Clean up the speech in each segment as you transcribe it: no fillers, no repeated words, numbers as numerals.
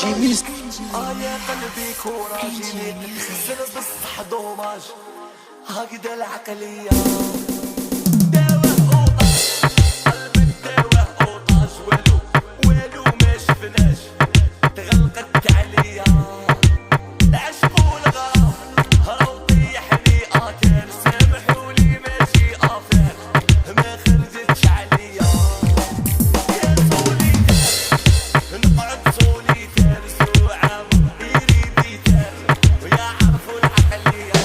جيميز. يا قلبي كوراجي تخسر بصح دوماج هكذا العقلية. داوه اوطاج قلبك داوه اوطاج والو ما شفناش تغلقت عليا العشق والغرام راهو طيحني كان سامحولي ماشي افاك ما خرجتش عليا. يا سوليتار نقعد سوليتار سوعة يريد يتار ويعرفوا العقلية.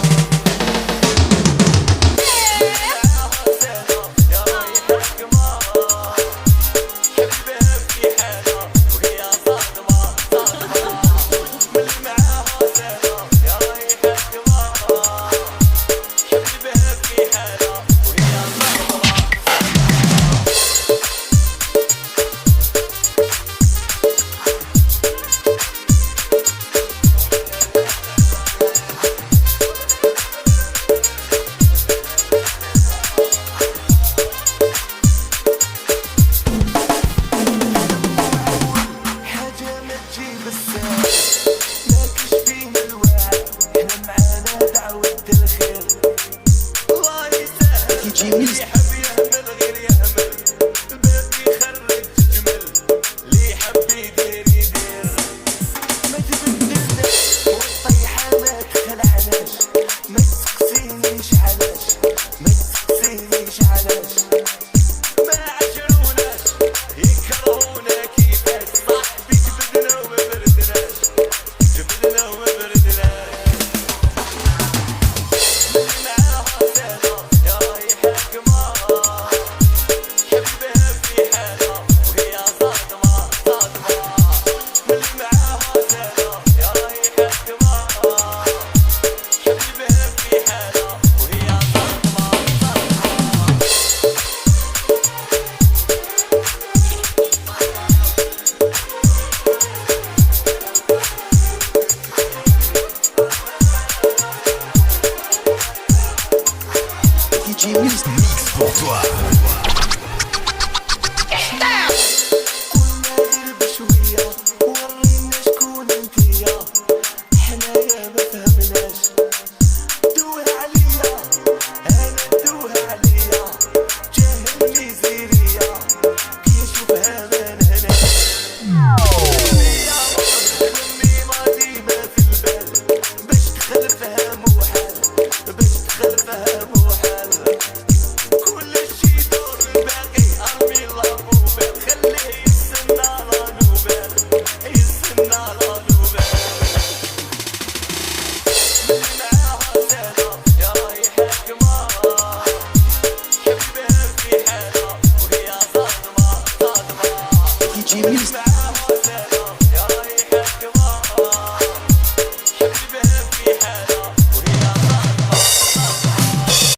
جيميز. Mix pour toi. Jimmy.